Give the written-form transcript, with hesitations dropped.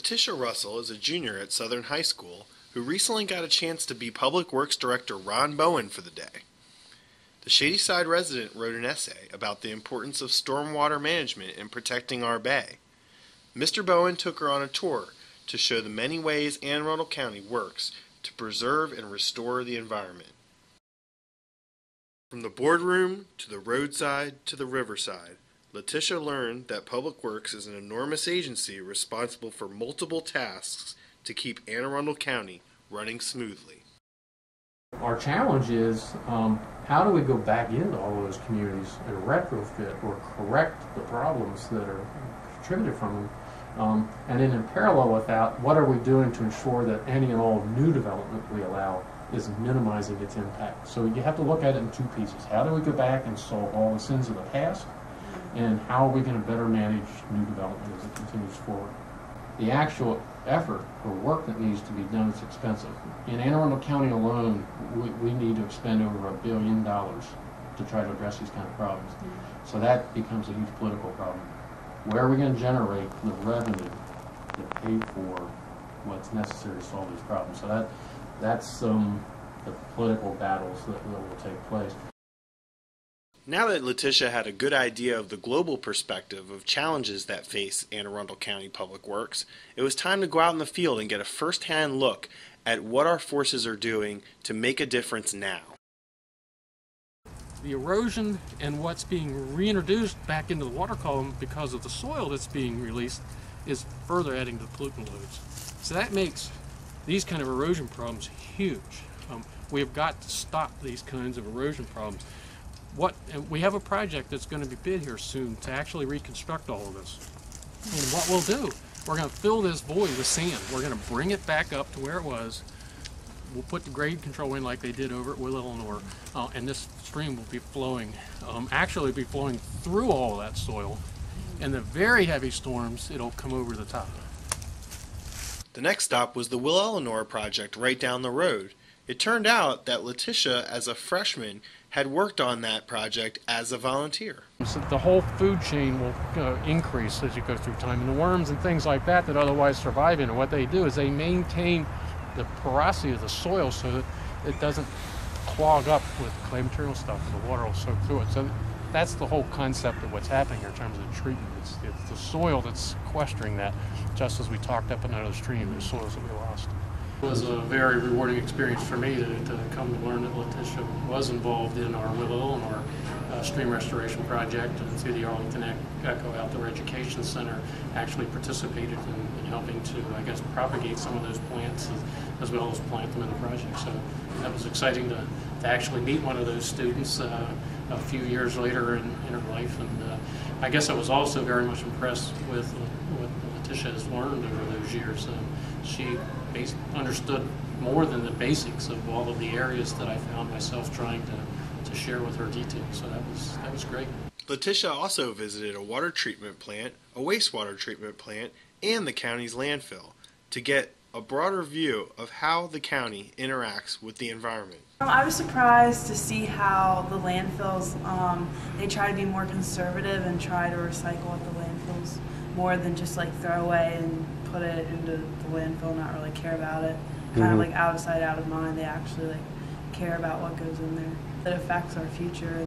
Latisha Russell is a junior at Southern High School who recently got a chance to be Public Works Director Ron Bowen for the day. The Shadyside resident wrote an essay about the importance of stormwater management in protecting our bay. Mr. Bowen took her on a tour to show the many ways Anne Arundel County works to preserve and restore the environment. From the boardroom to the roadside to the riverside, Latisha learned that Public Works is an enormous agency responsible for multiple tasks to keep Anne Arundel County running smoothly. Our challenge is how do we go back into all those communities and retrofit or correct the problems that are contributed from them, and then in parallel with that, what are we doing to ensure that any and all new development we allow is minimizing its impact. So you have to look at it in two pieces. How do we go back and solve all the sins of the past, and how are we going to better manage new development as it continues forward? The actual effort or work that needs to be done is expensive. In Anne Arundel County alone, we need to expend over $1 billion to try to address these kind of problems. So that becomes a huge political problem. Where are we going to generate the revenue to pay for what's necessary to solve these problems? So that's the political battles that will take place. Now that Latisha had a good idea of the global perspective of challenges that face Anne Arundel County Public Works, it was time to go out in the field and get a first-hand look at what our forces are doing to make a difference now. The erosion and what's being reintroduced back into the water column because of the soil that's being released is further adding to the pollutant loads. So that makes these kind of erosion problems huge. We have got to stop these kinds of erosion problems. We have a project that's going to be bid here soon to actually reconstruct all of this. And what we'll do, we're going to fill this void with sand. We're going to bring it back up to where it was. We'll put the grade control in like they did over at Will Eleanor, and this stream will be flowing, actually be flowing through all of that soil. And the very heavy storms, it'll come over the top. The next stop was the Will Eleanor project right down the road. It turned out that Latisha, as a freshman, had worked on that project as a volunteer. So the whole food chain will increase as you go through time, and the worms and things like that otherwise survive in it, what they do is they maintain the porosity of the soil so that it doesn't clog up with clay material stuff. The water will soak through it. So that's the whole concept of what's happening here in terms of the treatment. It's the soil that's sequestering that, just as we talked up another stream, the soils that we lost. It was a very rewarding experience for me to come to learn that Latisha was involved in our Will Eleanor stream restoration project, and through the Arlington Echo Outdoor Education Center actually participated in helping to, I guess, propagate some of those plants as well as plant them in the project. So that was exciting to actually meet one of those students a few years later in her life, and I guess I was also very much impressed with what Latisha has learned over those years. She understood more than the basics of all of the areas that I found myself trying to share with her details. So that was great. Latisha also visited a water treatment plant, a wastewater treatment plant, and the county's landfill to get a broader view of how the county interacts with the environment. I was surprised to see how the landfills, they try to be more conservative and try to recycle at the landfills more than just like throw away and put it into the landfill, not really care about it. Kind of like out of sight, out of mind. They actually like care about what goes in there. It affects our future.